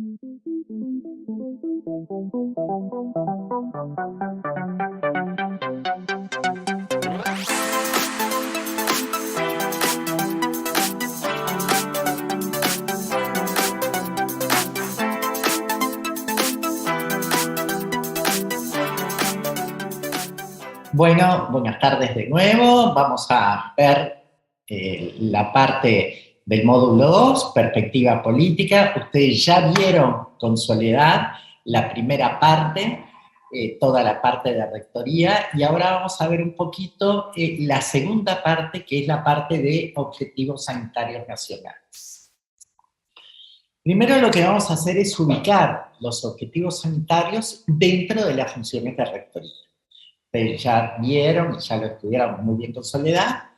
Bueno, buenas tardes de nuevo. Vamos a ver la parte del módulo 2, perspectiva política. Ustedes ya vieron con Soledad la primera parte, toda la parte de rectoría, y ahora vamos a ver un poquito la segunda parte, que es la parte de objetivos sanitarios nacionales. Primero lo que vamos a hacer es ubicar los objetivos sanitarios dentro de las funciones de rectoría. Ustedes ya vieron, y ya lo estudiaron muy bien con Soledad,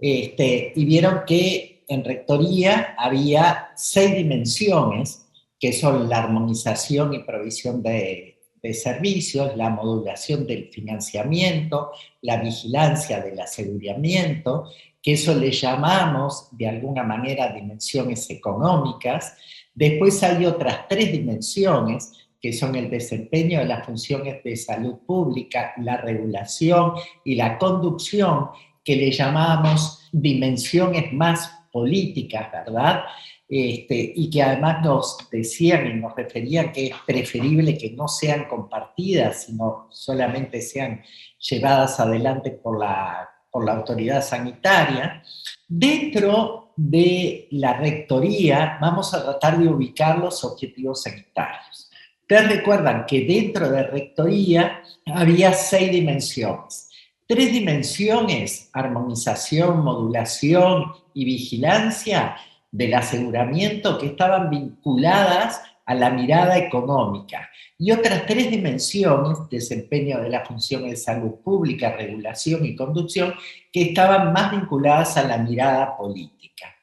y vieron que en rectoría había 6 dimensiones, que son la armonización y provisión de servicios, la modulación del financiamiento, la vigilancia del aseguramiento, que eso le llamamos de alguna manera dimensiones económicas. Después hay otras 3 dimensiones, que son el desempeño de las funciones de salud pública, la regulación y la conducción, que le llamamos dimensiones más políticas, ¿verdad? Y que además nos decían y nos referían que es preferible que no sean compartidas, sino solamente sean llevadas adelante por la autoridad sanitaria. Dentro de la rectoría vamos a tratar de ubicar los objetivos sanitarios. Ustedes recuerdan que dentro de rectoría había 6 dimensiones. 3 dimensiones, armonización, modulación y vigilancia del aseguramiento, que estaban vinculadas a la mirada económica. Y otras 3 dimensiones, desempeño de las funciones de salud pública, regulación y conducción, que estaban más vinculadas a la mirada política.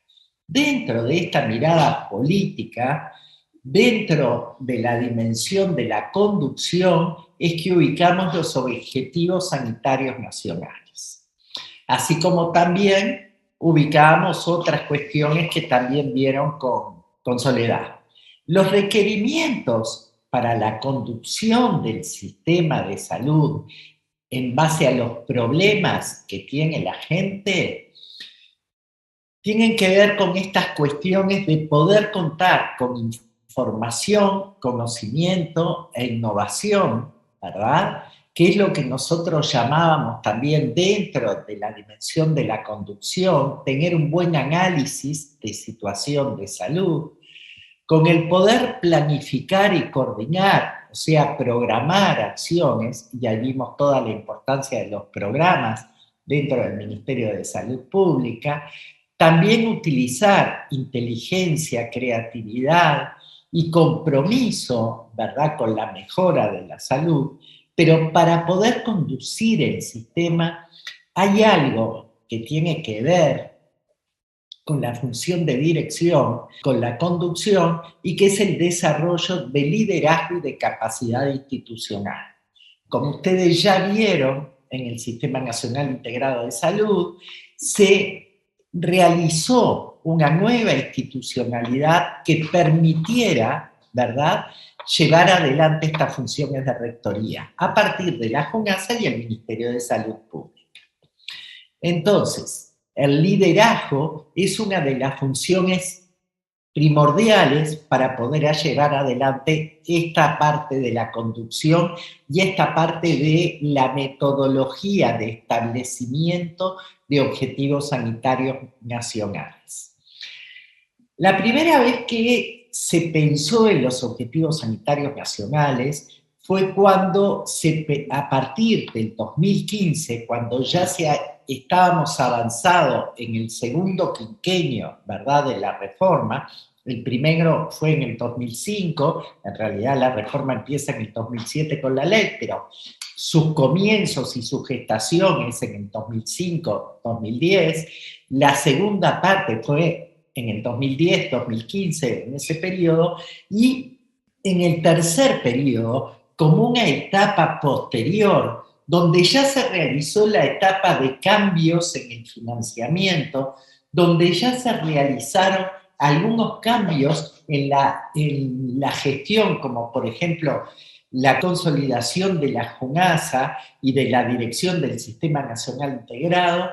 Dentro de esta mirada política, dentro de la dimensión de la conducción, es que ubicamos los objetivos sanitarios nacionales. Así como también ubicamos otras cuestiones que también vieron con Soledad. Los requerimientos para la conducción del sistema de salud en base a los problemas que tiene la gente tienen que ver con estas cuestiones de poder contar con información, conocimiento e innovación, ¿verdad? Que es lo que nosotros llamábamos también dentro de la dimensión de la conducción, tener un buen análisis de situación de salud, con el poder planificar y coordinar, o sea, programar acciones, y ahí vimos toda la importancia de los programas dentro del Ministerio de Salud Pública, también utilizar inteligencia, creatividad y compromiso, ¿verdad?, con la mejora de la salud, pero para poder conducir el sistema hay algo que tiene que ver con la función de dirección, con la conducción, y que es el desarrollo de liderazgo y de capacidad institucional. Como ustedes ya vieron, en el Sistema Nacional Integrado de Salud se realizó una nueva institucionalidad que permitiera, ¿verdad?, llevar adelante estas funciones de rectoría a partir de la JUNASA y el Ministerio de Salud Pública. Entonces, el liderazgo es una de las funciones primordiales para poder llevar adelante esta parte de la conducción y esta parte de la metodología de establecimiento de objetivos sanitarios nacionales. La primera vez que se pensó en los objetivos sanitarios nacionales fue cuando, a partir del 2015, cuando ya estábamos avanzados en el segundo quinquenio, ¿verdad?, de la reforma. El primero fue en el 2005, en realidad la reforma empieza en el 2007 con la ley, pero sus comienzos y su gestación es en el 2005-2010. La segunda parte fue en el 2010-2015, en ese periodo, y en el tercer periodo, como una etapa posterior, donde ya se realizó la etapa de cambios en el financiamiento, donde ya se realizaron algunos cambios en la gestión, como por ejemplo la consolidación de la JUNASA y de la dirección del Sistema Nacional Integrado,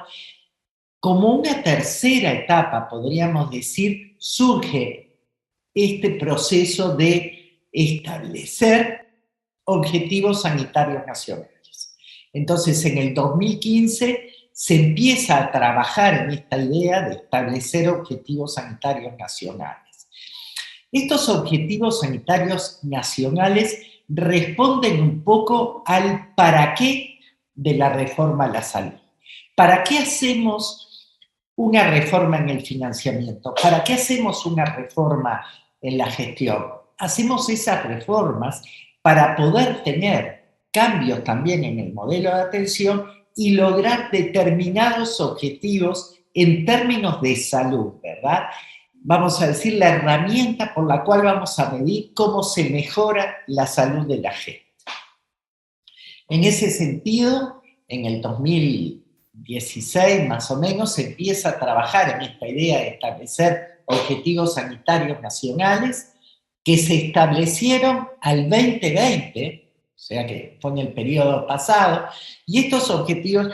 como una tercera etapa, podríamos decir, surge este proceso de establecer objetivos sanitarios nacionales. Entonces, en el 2015 se empieza a trabajar en esta idea de establecer objetivos sanitarios nacionales. Estos objetivos sanitarios nacionales responden un poco al para qué de la reforma a la salud. ¿Para qué hacemos una reforma en el financiamiento? ¿Para qué hacemos una reforma en la gestión? Hacemos esas reformas para poder tener cambios también en el modelo de atención y lograr determinados objetivos en términos de salud, ¿verdad? Vamos a decir, la herramienta por la cual vamos a medir cómo se mejora la salud de la gente. En ese sentido, en el 2016 más o menos se empieza a trabajar en esta idea de establecer objetivos sanitarios nacionales que se establecieron al 2020, o sea que fue en el periodo pasado, y estos objetivos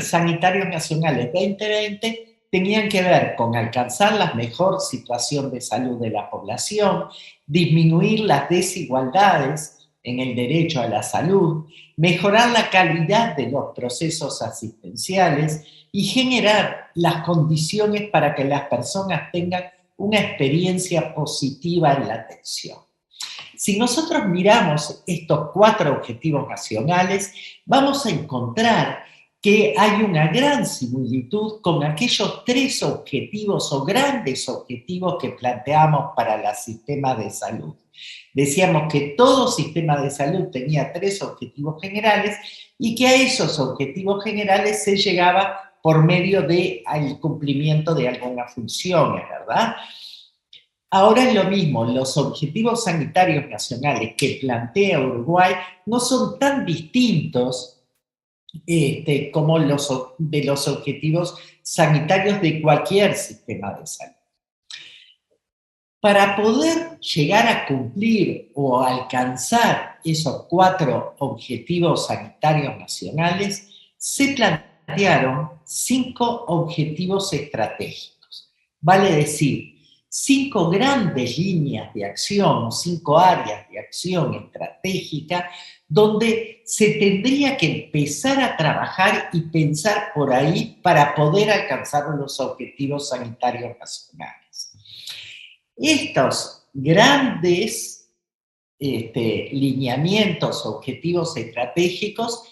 sanitarios nacionales 2020 tenían que ver con alcanzar la mejor situación de salud de la población, disminuir las desigualdades en el derecho a la salud, mejorar la calidad de los procesos asistenciales y generar las condiciones para que las personas tengan una experiencia positiva en la atención. Si nosotros miramos estos 4 objetivos nacionales, vamos a encontrar que hay una gran similitud con aquellos 3 objetivos o grandes objetivos que planteamos para el sistema de salud. Decíamos que todo sistema de salud tenía 3 objetivos generales y que a esos objetivos generales se llegaba por medio del cumplimiento de algunas funciones, ¿verdad? Ahora es lo mismo, los objetivos sanitarios nacionales que plantea Uruguay no son tan distintos como los objetivos sanitarios de cualquier sistema de salud. Para poder llegar a cumplir o alcanzar esos 4 objetivos sanitarios nacionales, se plantearon 5 objetivos estratégicos. Vale decir, 5 grandes líneas de acción, 5 áreas de acción estratégica, donde se tendría que empezar a trabajar y pensar por ahí para poder alcanzar los objetivos sanitarios nacionales. Estos grandes lineamientos, objetivos estratégicos,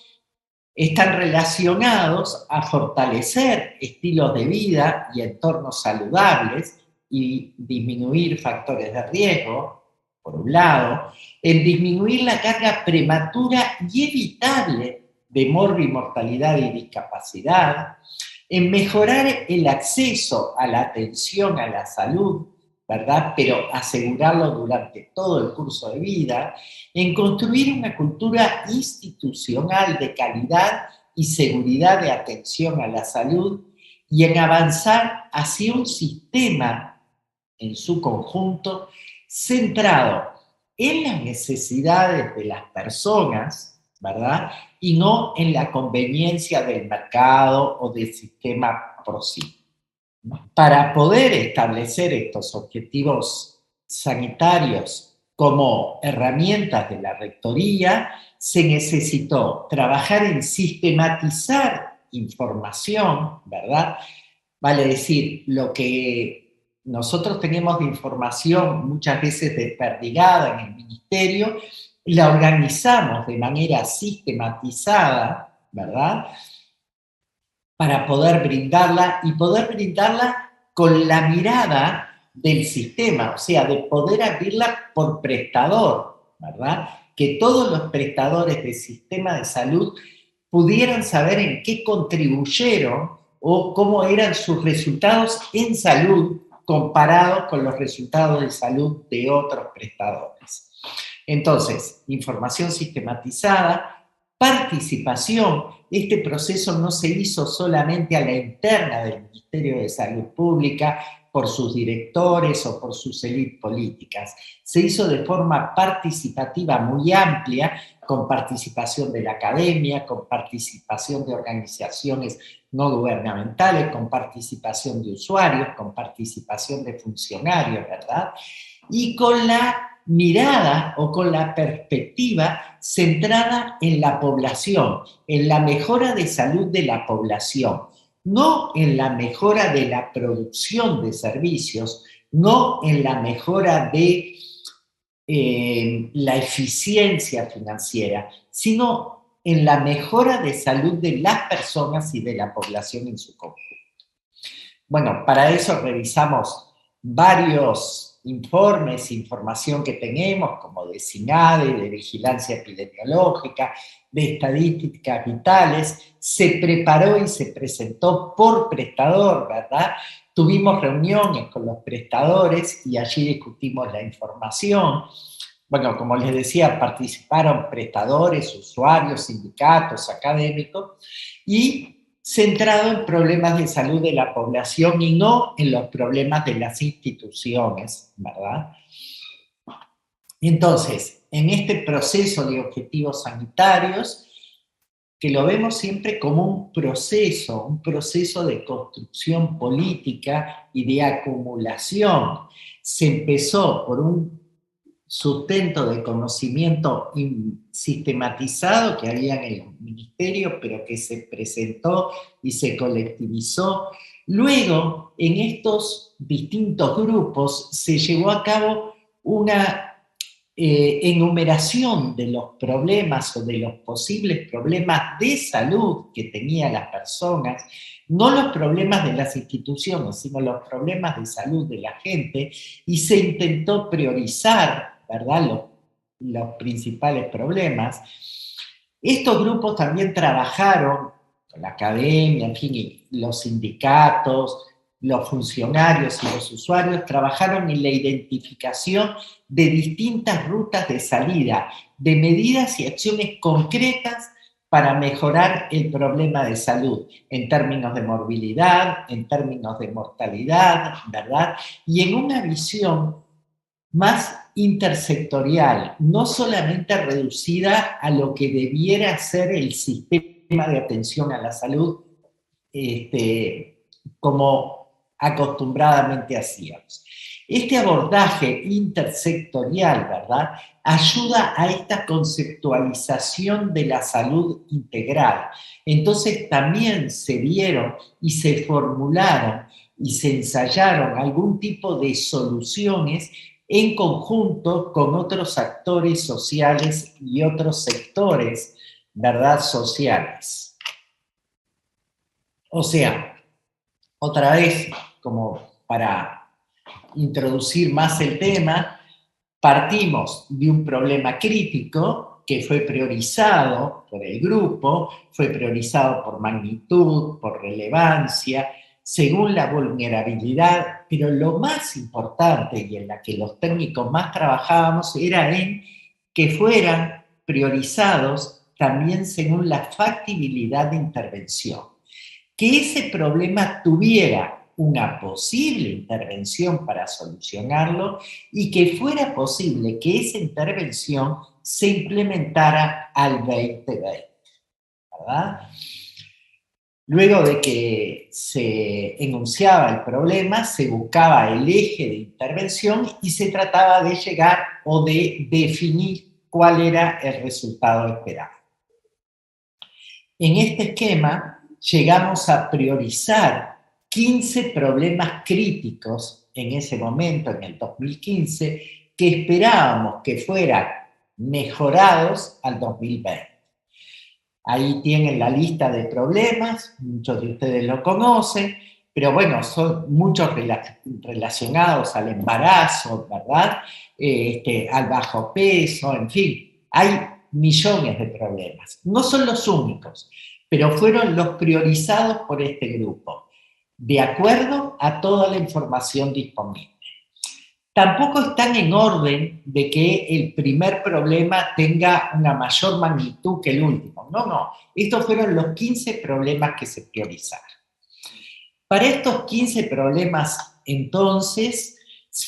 están relacionados a fortalecer estilos de vida y entornos saludables y disminuir factores de riesgo, por un lado, en disminuir la carga prematura y evitable de mortalidad y discapacidad, en mejorar el acceso a la atención a la salud, ¿verdad? Pero asegurarlo durante todo el curso de vida, en construir una cultura institucional de calidad y seguridad de atención a la salud y en avanzar hacia un sistema en su conjunto centrado en las necesidades de las personas, ¿verdad? Y no en la conveniencia del mercado o del sistema por sí. Para poder establecer estos objetivos sanitarios como herramientas de la rectoría, se necesitó trabajar en sistematizar información, ¿verdad? Vale decir, lo que nosotros tenemos de información muchas veces desperdigada en el ministerio, la organizamos de manera sistematizada, ¿verdad? Para poder brindarla y poder brindarla con la mirada del sistema, o sea, de poder abrirla por prestador, ¿verdad? Que todos los prestadores del sistema de salud pudieran saber en qué contribuyeron o cómo eran sus resultados en salud comparados con los resultados de salud de otros prestadores. Entonces, información sistematizada, participación. Este proceso no se hizo solamente a la interna del Ministerio de Salud Pública, por sus directores o por sus élites políticas. Se hizo de forma participativa muy amplia, con participación de la academia, con participación de organizaciones no gubernamentales, con participación de usuarios, con participación de funcionarios, ¿verdad? Y con la mirada o con la perspectiva centrada en la población, en la mejora de salud de la población, no en la mejora de la producción de servicios, no en la mejora de la eficiencia financiera, sino en la mejora de salud de las personas y de la población en su conjunto. Bueno, para eso revisamos varios informes, información que tenemos, como de SINADE, de vigilancia epidemiológica, de estadísticas vitales. Se preparó y se presentó por prestador, ¿verdad? Tuvimos reuniones con los prestadores y allí discutimos la información. Bueno, como les decía, participaron prestadores, usuarios, sindicatos, académicos, y centrado en problemas de salud de la población y no en los problemas de las instituciones, ¿verdad? Entonces, en este proceso de objetivos sanitarios, que lo vemos siempre como un proceso de construcción política y de acumulación. Se empezó por un sustento de conocimiento sistematizado que había en el ministerio, pero que se presentó y se colectivizó. Luego, en estos distintos grupos, se llevó a cabo una enumeración de los problemas o de los posibles problemas de salud que tenían las personas, no los problemas de las instituciones, sino los problemas de salud de la gente, y se intentó priorizar, ¿verdad?, los principales problemas. Estos grupos también trabajaron con la academia, en fin, y los sindicatos, los funcionarios y los usuarios trabajaron en la identificación de distintas rutas de salida, de medidas y acciones concretas para mejorar el problema de salud, en términos de morbilidad, en términos de mortalidad, ¿verdad? Y en una visión más intersectorial, no solamente reducida a lo que debiera ser el sistema de atención a la salud, como acostumbradamente hacíamos. Este abordaje intersectorial, ¿verdad?, ayuda a esta conceptualización de la salud integral. Entonces también se vieron y se formularon y se ensayaron algún tipo de soluciones en conjunto con otros actores sociales y otros sectores, ¿verdad?, sociales. O sea, otra vez, como para introducir más el tema, partimos de un problema crítico que fue priorizado por el grupo, fue priorizado por magnitud, por relevancia, según la vulnerabilidad, pero lo más importante y en la que los técnicos más trabajábamos era en que fueran priorizados también según la factibilidad de intervención. Que ese problema tuviera una posible intervención para solucionarlo y que fuera posible que esa intervención se implementara al 2020, ¿verdad? Luego de que se enunciaba el problema, se buscaba el eje de intervención y se trataba de llegar o de definir cuál era el resultado esperado. En este esquema llegamos a priorizar 15 problemas críticos en ese momento, en el 2015, que esperábamos que fueran mejorados al 2020. Ahí tienen la lista de problemas, muchos de ustedes lo conocen, pero bueno, son muchos relacionados al embarazo, ¿verdad? Al bajo peso, en fin, hay millones de problemas. No son los únicos, pero fueron los priorizados por este grupo, de acuerdo a toda la información disponible. Tampoco están en orden de que el primer problema tenga una mayor magnitud que el último. No. Estos fueron los 15 problemas que se priorizaron. Para estos 15 problemas entonces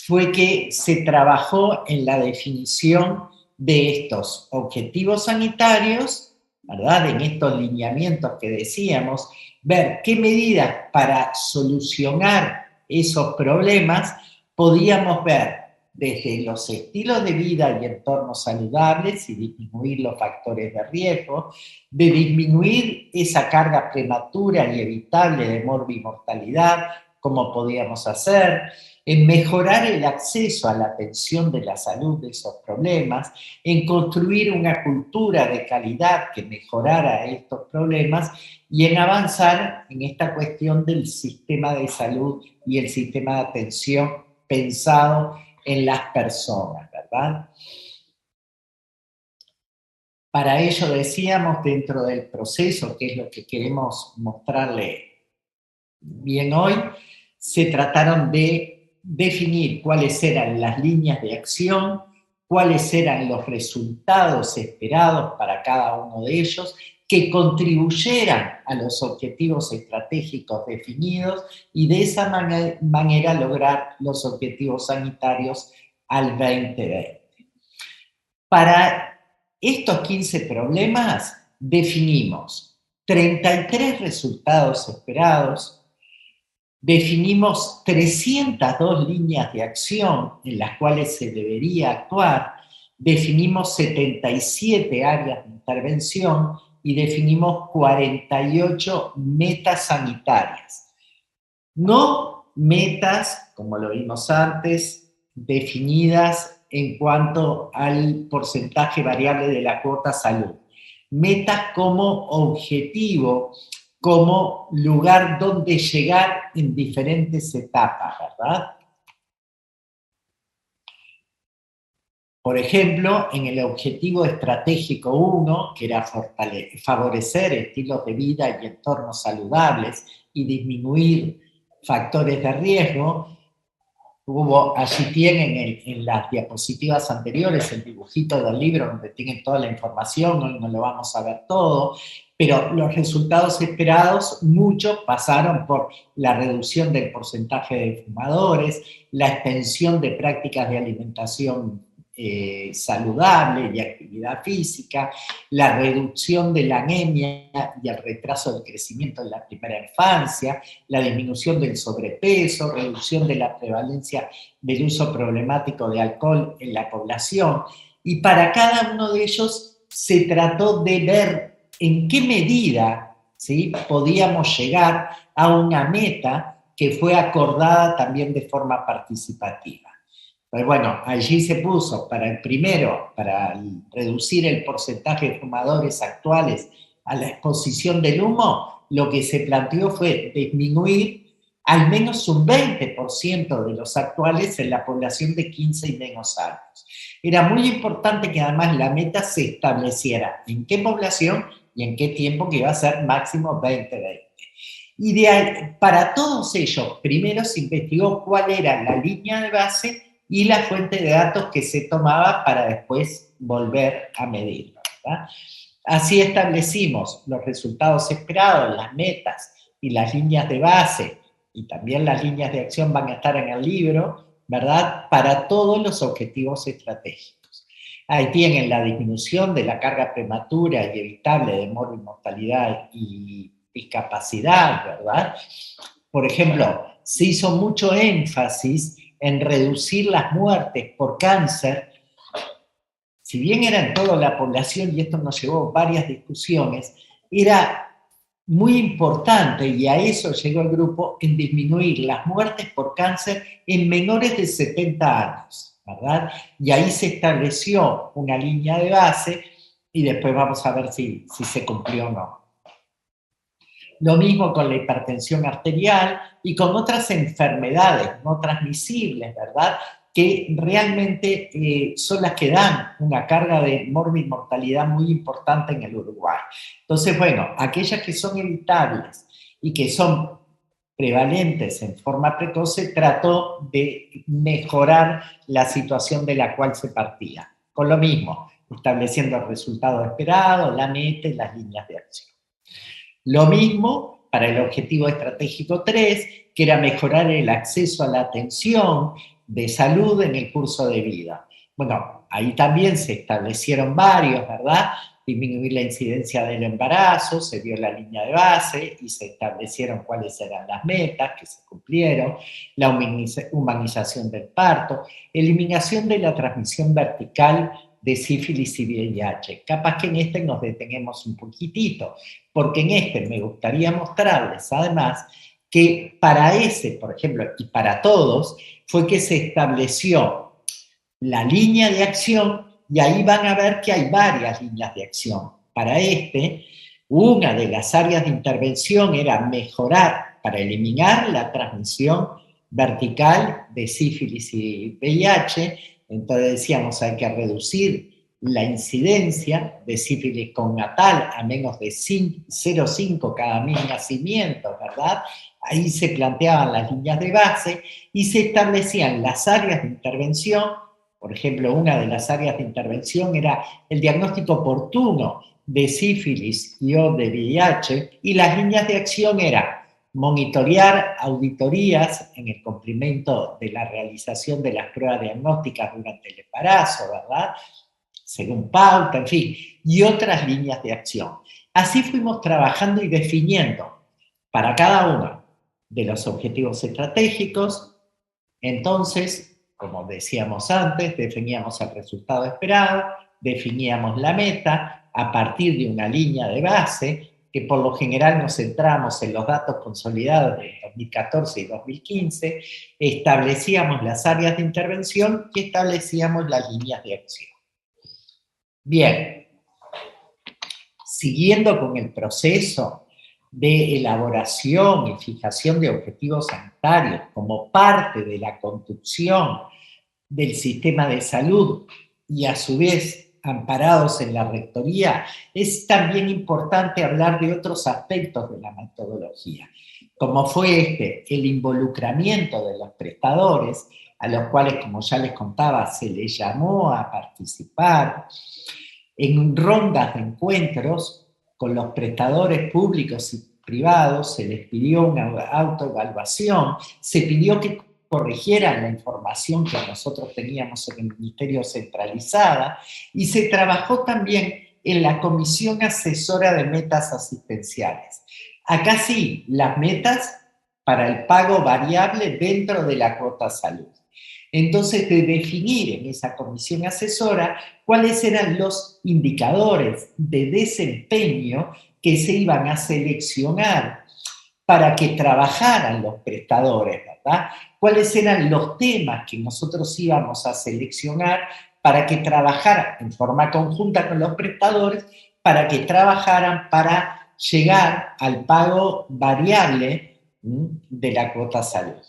fue que se trabajó en la definición de estos objetivos sanitarios, ¿verdad? En estos lineamientos que decíamos, ver qué medidas para solucionar esos problemas podíamos ver desde los estilos de vida y entornos saludables y disminuir los factores de riesgo, de disminuir esa carga prematura y evitable de morbimortalidad, como podíamos hacer, en mejorar el acceso a la atención de la salud de esos problemas, en construir una cultura de calidad que mejorara estos problemas y en avanzar en esta cuestión del sistema de salud y el sistema de atención pensado en las personas, ¿verdad? Para ello decíamos, dentro del proceso, que es lo que queremos mostrarle bien hoy, se trataron de definir cuáles eran las líneas de acción, cuáles eran los resultados esperados para cada uno de ellos, que contribuyeran a los objetivos estratégicos definidos y de esa manera lograr los objetivos sanitarios al 2020. Para estos 15 problemas definimos 33 resultados esperados, definimos 302 líneas de acción en las cuales se debería actuar, definimos 77 áreas de intervención y definimos 48 metas sanitarias. No metas, como lo vimos antes, definidas en cuanto al porcentaje variable de la cuota salud. Metas como objetivo, como lugar donde llegar en diferentes etapas, ¿verdad? Por ejemplo, en el objetivo estratégico 1, que era favorecer estilos de vida y entornos saludables y disminuir factores de riesgo, allí tienen en las diapositivas anteriores el dibujito del libro donde tienen toda la información, hoy no lo vamos a ver todo, pero los resultados esperados, muchos pasaron por la reducción del porcentaje de fumadores, la extensión de prácticas de alimentación saludable y actividad física, la reducción de la anemia y el retraso del crecimiento en la primera infancia, la disminución del sobrepeso, reducción de la prevalencia del uso problemático de alcohol en la población. Y para cada uno de ellos se trató de ver en qué medida, ¿sí?, podíamos llegar a una meta que fue acordada también de forma participativa. Pues bueno, allí se puso para el primero, para reducir el porcentaje de fumadores actuales a la exposición del humo, lo que se planteó fue disminuir al menos un 20% de los actuales en la población de 15 y menos años. Era muy importante que además la meta se estableciera en qué población y en qué tiempo, que iba a ser máximo 2020. Y para todos ellos, primero se investigó cuál era la línea de base y la fuente de datos que se tomaba para después volver a medirlo, ¿verdad? Así establecimos los resultados esperados, las metas y las líneas de base, y también las líneas de acción van a estar en el libro, ¿verdad?, para todos los objetivos estratégicos. Ahí tienen la disminución de la carga prematura y evitable de mortalidad y discapacidad, ¿verdad? Por ejemplo, se hizo mucho énfasis en reducir las muertes por cáncer. Si bien era en toda la población, y esto nos llevó a varias discusiones, era muy importante, y a eso llegó el grupo, en disminuir las muertes por cáncer en menores de 70 años, ¿verdad? Y ahí se estableció una línea de base, y después vamos a ver si se cumplió o no. Lo mismo con la hipertensión arterial y con otras enfermedades no transmisibles, ¿verdad?, que realmente son las que dan una carga de mortalidad muy importante en el Uruguay. Entonces, bueno, aquellas que son evitables y que son prevalentes en forma precoz, se trató de mejorar la situación de la cual se partía. Con lo mismo, estableciendo el resultado esperado, la meta y las líneas de acción. Lo mismo para el objetivo estratégico 3, que era mejorar el acceso a la atención de salud en el curso de vida. Bueno, ahí también se establecieron varios, ¿verdad? Disminuir la incidencia del embarazo, se dio la línea de base y se establecieron cuáles eran las metas que se cumplieron, la humanización del parto, eliminación de la transmisión vertical de sífilis y VIH. Capaz que en este nos detenemos un poquitito, porque en este me gustaría mostrarles además que para ese, por ejemplo, y para todos, fue que se estableció la línea de acción y ahí van a ver que hay varias líneas de acción. Para este, una de las áreas de intervención era mejorar, para eliminar la transmisión vertical de sífilis y VIH. Entonces decíamos, hay que reducir la incidencia de sífilis connatal a menos de 0,5 cada 1000 nacimientos, ¿verdad? Ahí se planteaban las líneas de base y se establecían las áreas de intervención. Por ejemplo, una de las áreas de intervención era el diagnóstico oportuno de sífilis y o de VIH, y las líneas de acción eran monitorear auditorías en el cumplimiento de la realización de las pruebas diagnósticas durante el embarazo, ¿verdad? Según pauta, en fin, y otras líneas de acción. Así fuimos trabajando y definiendo para cada uno de los objetivos estratégicos. Entonces, como decíamos antes, definíamos el resultado esperado, definíamos la meta a partir de una línea de base, que por lo general nos centramos en los datos consolidados de 2014 y 2015, establecíamos las áreas de intervención y establecíamos las líneas de acción. Bien, siguiendo con el proceso de elaboración y fijación de objetivos sanitarios como parte de la construcción del sistema de salud y a su vez amparados en la rectoría, es también importante hablar de otros aspectos de la metodología, como fue el involucramiento de los prestadores, a los cuales, como ya les contaba, se les llamó a participar en rondas de encuentros con los prestadores públicos y privados. Se les pidió una autoevaluación, se pidió que corrigieran la información que nosotros teníamos en el Ministerio centralizada, y se trabajó también en la Comisión Asesora de Metas Asistenciales. Acá sí, las metas para el pago variable dentro de la cuota salud. Entonces, de definir en esa comisión asesora cuáles eran los indicadores de desempeño que se iban a seleccionar para que trabajaran los prestadores, ¿verdad? Cuáles eran los temas que nosotros íbamos a seleccionar para que trabajaran en forma conjunta con los prestadores, para que trabajaran para llegar al pago variable de la cuota salud.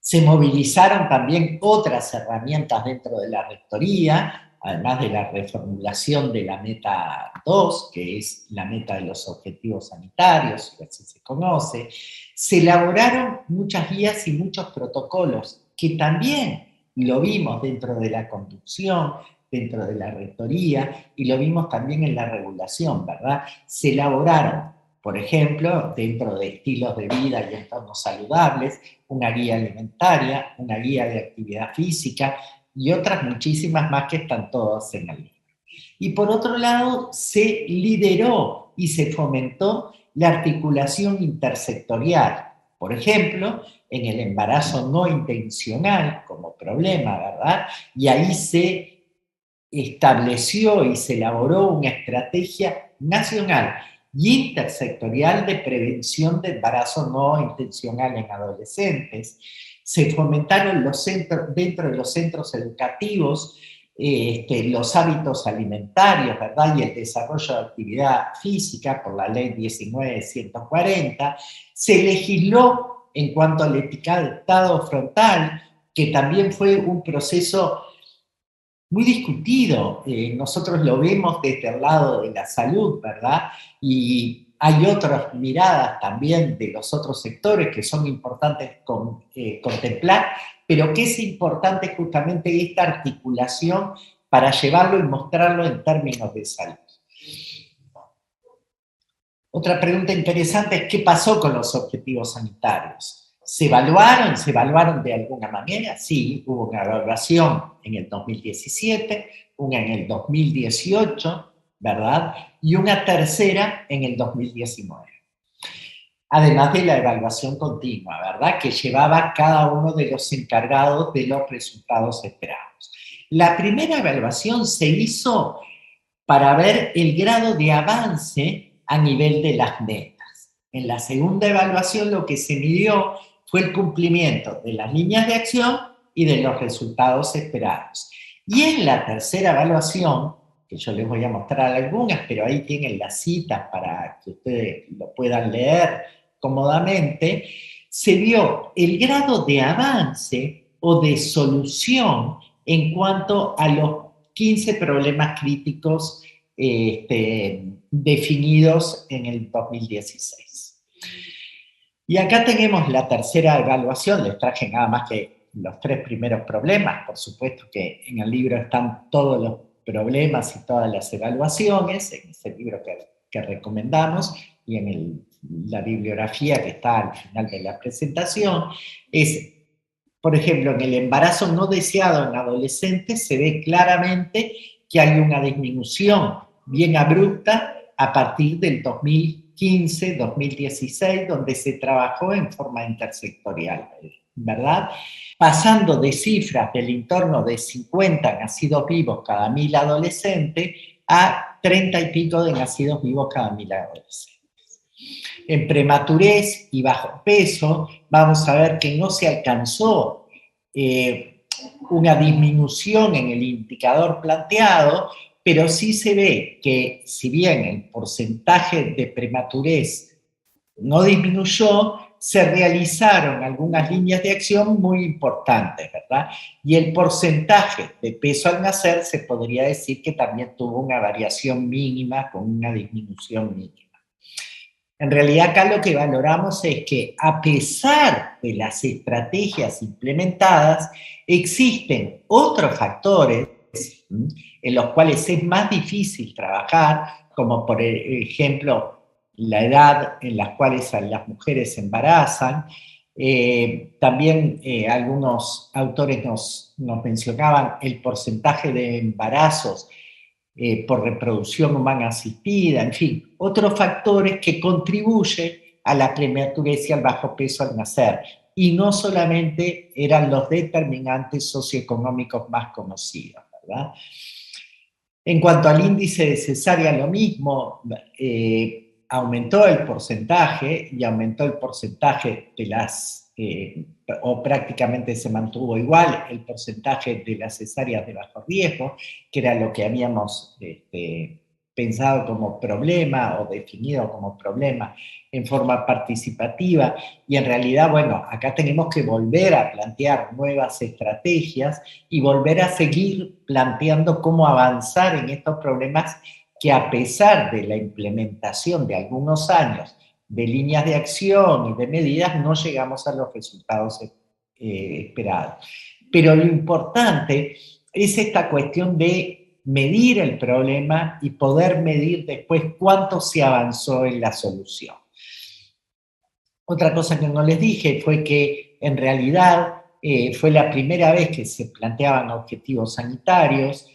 Se movilizaron también otras herramientas dentro de la rectoría, además de la reformulación de la meta 2, que es la meta de los objetivos sanitarios, que así se conoce. Se elaboraron muchas guías y muchos protocolos, que también lo vimos dentro de la conducción, dentro de la rectoría, y lo vimos también en la regulación, ¿verdad? Se elaboraron, por ejemplo, dentro de estilos de vida y entornos saludables, una guía alimentaria, una guía de actividad física y otras muchísimas más que están todas en el libro. Y por otro lado, se lideró y se fomentó la articulación intersectorial. Por ejemplo, en el embarazo no intencional como problema, ¿verdad? Y ahí se estableció y se elaboró una estrategia nacional y intersectorial de prevención de embarazo no intencional en adolescentes. Se fomentaron dentro de los centros educativos los hábitos alimentarios, ¿verdad? Y el desarrollo de actividad física por la ley 19.140. Se legisló en cuanto al etiquetado frontal, que también fue un proceso muy discutido. Nosotros lo vemos desde el lado de la salud, ¿verdad? Y hay otras miradas también de los otros sectores que son importantes contemplar, pero que es importante justamente esta articulación para llevarlo y mostrarlo en términos de salud. Otra pregunta interesante es: ¿qué pasó con los objetivos sanitarios? ¿Se evaluaron? ¿Se evaluaron de alguna manera? Sí, hubo una evaluación en el 2017, una en el 2018, ¿verdad? Y una tercera en el 2019. Además de la evaluación continua, ¿verdad? Que llevaba cada uno de los encargados de los resultados esperados. La primera evaluación se hizo para ver el grado de avance a nivel de las metas. En la segunda evaluación lo que se midió fue el cumplimiento de las líneas de acción y de los resultados esperados. Y en la tercera evaluación, que yo les voy a mostrar algunas, pero ahí tienen las citas para que ustedes lo puedan leer cómodamente, se vio el grado de avance o de solución en cuanto a los 15 problemas críticos definidos en el 2016. Y acá tenemos la tercera evaluación, les traje nada más que los 3 primeros problemas, por supuesto que en el libro están todos los problemas y todas las evaluaciones, en ese libro que recomendamos, y en la bibliografía que está al final de la presentación, es, por ejemplo, en el embarazo no deseado en adolescentes se ve claramente que hay una disminución bien abrupta a partir del 2015, 2016, donde se trabajó en forma intersectorial, ¿verdad? Pasando de cifras del entorno de 50 nacidos vivos cada 1000 adolescentes a 30 y pico de nacidos vivos cada 1000 adolescentes. En prematurez y bajo peso, vamos a ver que no se alcanzó una disminución en el indicador planteado, pero sí se ve que si bien el porcentaje de prematurez no disminuyó, se realizaron algunas líneas de acción muy importantes, ¿verdad? Y el porcentaje de peso al nacer se podría decir que también tuvo una variación mínima con una disminución mínima. En realidad acá lo que valoramos es que a pesar de las estrategias implementadas, existen otros factores en los cuales es más difícil trabajar, como por ejemplo la edad en la cual las mujeres se embarazan. También algunos autores nos mencionaban el porcentaje de embarazos por reproducción humana asistida, en fin, otros factores que contribuyen a la prematurez y al bajo peso al nacer. Y no solamente eran los determinantes socioeconómicos más conocidos, ¿verdad? En cuanto al índice de cesárea, lo mismo, aumentó el porcentaje y aumentó el porcentaje de las, o prácticamente se mantuvo igual el porcentaje de las cesáreas de bajo riesgo, que era lo que habíamos pensado como problema o definido como problema en forma participativa, y en realidad, bueno, acá tenemos que volver a plantear nuevas estrategias y volver a seguir planteando cómo avanzar en estos problemas que, a pesar de la implementación de algunos años de líneas de acción y de medidas, no llegamos a los resultados esperados. Pero lo importante es esta cuestión de medir el problema y poder medir después cuánto se avanzó en la solución. Otra cosa que no les dije fue que en realidad fue la primera vez que se planteaban objetivos sanitarios.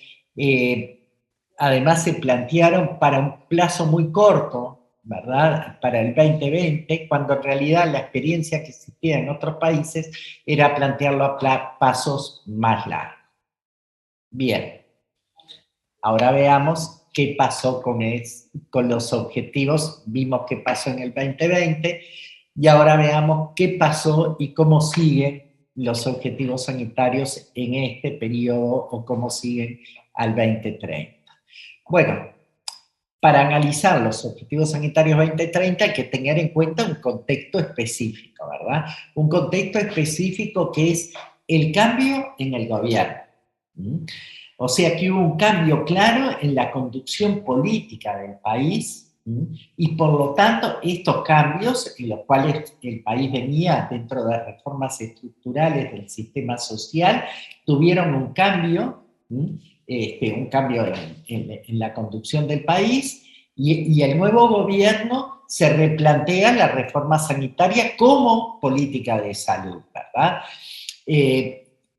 Además se plantearon para un plazo muy corto, ¿verdad? Para el 2020, cuando en realidad la experiencia que existía en otros países era plantearlo a pasos más largos. Bien, ahora veamos qué pasó con los objetivos. Vimos qué pasó en el 2020 y ahora veamos qué pasó y cómo siguen los objetivos sanitarios en este periodo o cómo siguen al 2030. Bueno, para analizar los objetivos sanitarios 2030 hay que tener en cuenta un contexto específico, ¿verdad? Un contexto específico que es el cambio en el gobierno. O sea que hubo un cambio claro en la conducción política del país y por lo tanto estos cambios en los cuales el país venía dentro de reformas estructurales del sistema social tuvieron un cambio en la conducción del país Y el nuevo gobierno se replantea la reforma sanitaria como política de salud, ¿verdad?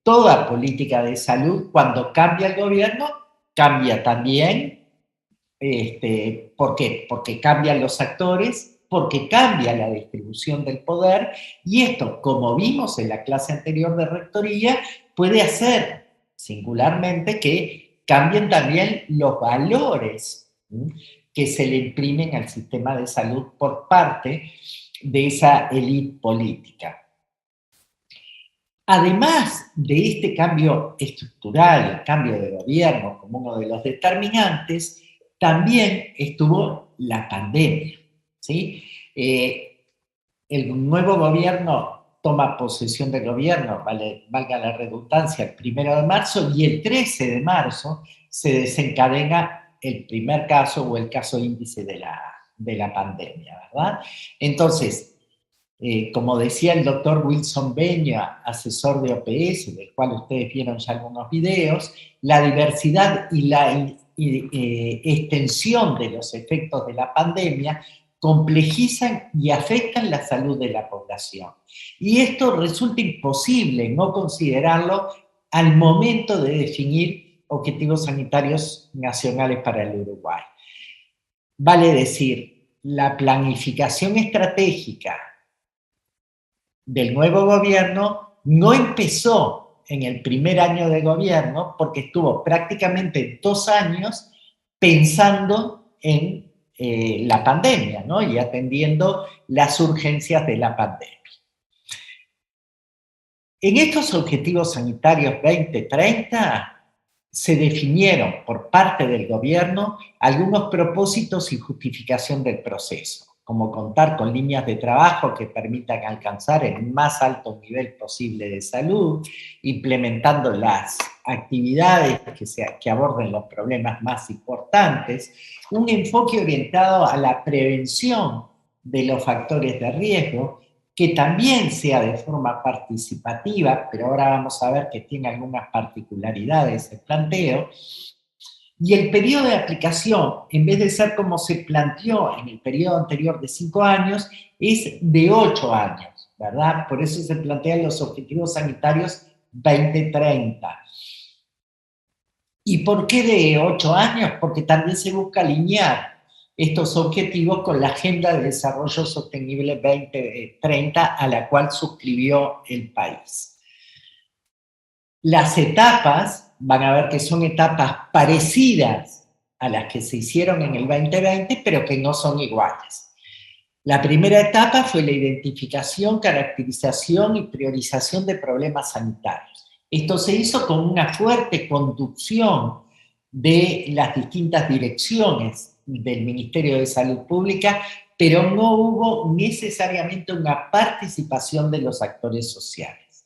Toda política de salud, cuando cambia el gobierno, cambia también. ¿Por qué? Porque cambian los actores, porque cambia la distribución del poder, y esto, como vimos en la clase anterior de rectoría, puede hacer singularmente que cambien también los valores que se le imprimen al sistema de salud por parte de esa élite política. Además de este cambio estructural, el cambio de gobierno como uno de los determinantes, también estuvo la pandemia, ¿sí? El nuevo gobierno toma posesión del gobierno, valga la redundancia, el 1 de marzo, y el 13 de marzo se desencadena el primer caso o el caso índice de la pandemia, ¿verdad? Entonces, como decía el doctor Wilson Beña, asesor de OPS, del cual ustedes vieron ya algunos videos, la diversidad y la extensión de los efectos de la pandemia complejizan y afectan la salud de la población. Y esto resulta imposible no considerarlo al momento de definir objetivos sanitarios nacionales para el Uruguay. Vale decir, la planificación estratégica del nuevo gobierno no empezó en el primer año de gobierno, porque estuvo prácticamente 2 años pensando en la pandemia, ¿no? Y atendiendo las urgencias de la pandemia. En estos objetivos sanitarios 2030 se definieron por parte del gobierno algunos propósitos y justificación del proceso, como contar con líneas de trabajo que permitan alcanzar el más alto nivel posible de salud, implementando las actividades que aborden los problemas más importantes, un enfoque orientado a la prevención de los factores de riesgo, que también sea de forma participativa, pero ahora vamos a ver que tiene algunas particularidades el planteo. Y el periodo de aplicación, en vez de ser como se planteó en el periodo anterior de 5 años, es de 8 años, ¿verdad? Por eso se plantean los objetivos sanitarios 2030. ¿Y por qué de 8 años? Porque también se busca alinear estos objetivos con la Agenda de Desarrollo Sostenible 2030 a la cual suscribió el país. Las etapas, van a ver que son etapas parecidas a las que se hicieron en el 2020, pero que no son iguales. La primera etapa fue la identificación, caracterización y priorización de problemas sanitarios. Esto se hizo con una fuerte conducción de las distintas direcciones del Ministerio de Salud Pública, pero no hubo necesariamente una participación de los actores sociales.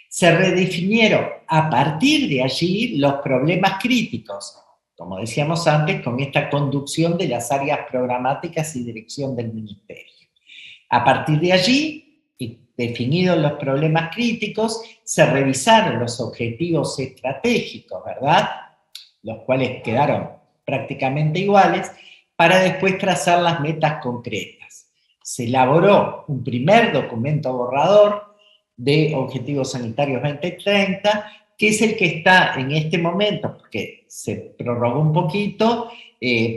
Se redefinieron a partir de allí los problemas críticos, como decíamos antes, con esta conducción de las áreas programáticas y dirección del Ministerio. A partir de allí, y definidos los problemas críticos, se revisaron los objetivos estratégicos, ¿verdad? Los cuales quedaron prácticamente iguales, para después trazar las metas concretas. Se elaboró un primer documento borrador de Objetivos Sanitarios 2030, que es el que está en este momento, porque se prorrogó un poquito,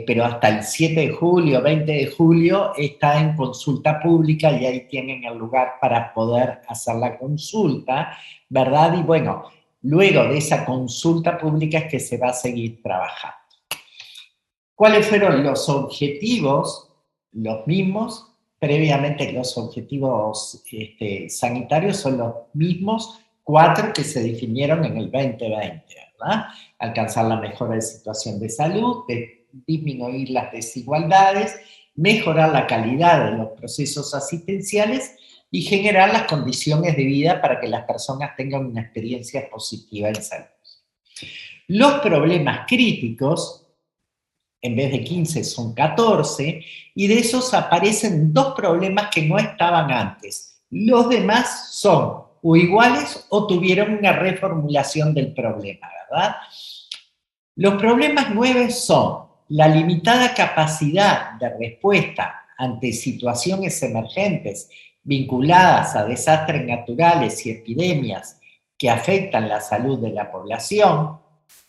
pero hasta el 7 de julio, 20 de julio, está en consulta pública y ahí tienen el lugar para poder hacer la consulta, ¿verdad? Y bueno, luego de esa consulta pública es que se va a seguir trabajando. ¿Cuáles fueron los objetivos? Los mismos. Previamente los objetivos sanitarios son los mismos 4 que se definieron en el 2020, ¿verdad? Alcanzar la mejora de situación de salud, disminuir las desigualdades, mejorar la calidad de los procesos asistenciales y generar las condiciones de vida para que las personas tengan una experiencia positiva en salud. Los problemas críticos, en vez de 15 son 14, y de esos aparecen 2 problemas que no estaban antes. Los demás son o iguales o tuvieron una reformulación del problema, ¿verdad? Los problemas 9 son la limitada capacidad de respuesta ante situaciones emergentes vinculadas a desastres naturales y epidemias que afectan la salud de la población.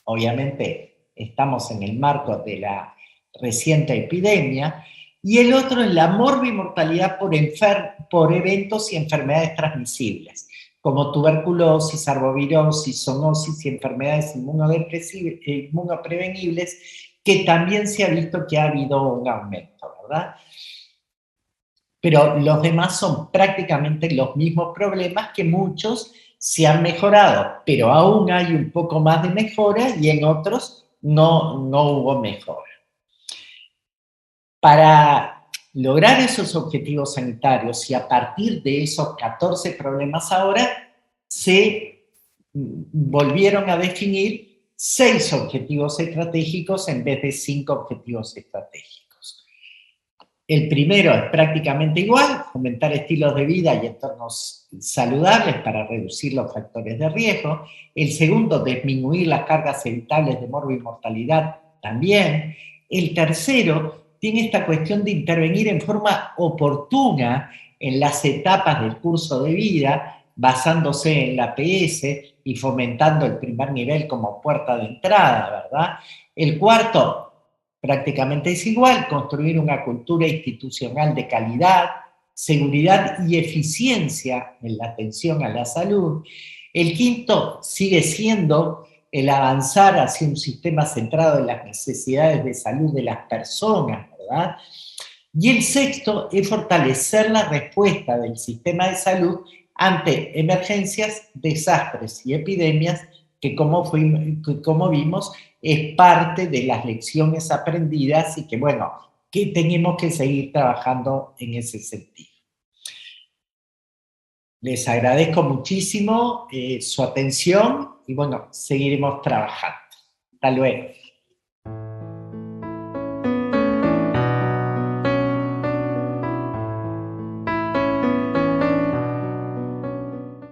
Obviamente estamos en el marco de la reciente epidemia. Y el otro es la morbimortalidad por eventos y enfermedades transmisibles, como tuberculosis, arbovirosis, zoonosis y enfermedades inmunoprevenibles, que también se ha visto que ha habido un aumento, ¿verdad? Pero los demás son prácticamente los mismos problemas, que muchos se han mejorado, pero aún hay un poco más de mejora y en otros no hubo mejora. Para lograr esos objetivos sanitarios y a partir de esos 14 problemas ahora, se volvieron a definir 6 objetivos estratégicos en vez de 5 objetivos estratégicos. El primero es prácticamente igual: fomentar estilos de vida y entornos saludables para reducir los factores de riesgo. El segundo, disminuir las cargas evitables de morbimortalidad también. El tercero tiene esta cuestión de intervenir en forma oportuna en las etapas del curso de vida, basándose en la PS y fomentando el primer nivel como puerta de entrada, ¿verdad? El cuarto, prácticamente es igual: construir una cultura institucional de calidad, seguridad y eficiencia en la atención a la salud. El quinto sigue siendo el avanzar hacia un sistema centrado en las necesidades de salud de las personas, ¿verdad? Y el sexto es fortalecer la respuesta del sistema de salud ante emergencias, desastres y epidemias, que como vimos, es parte de las lecciones aprendidas y que, bueno, que tenemos que seguir trabajando en ese sentido. Les agradezco muchísimo su atención y, bueno, seguiremos trabajando. Hasta luego.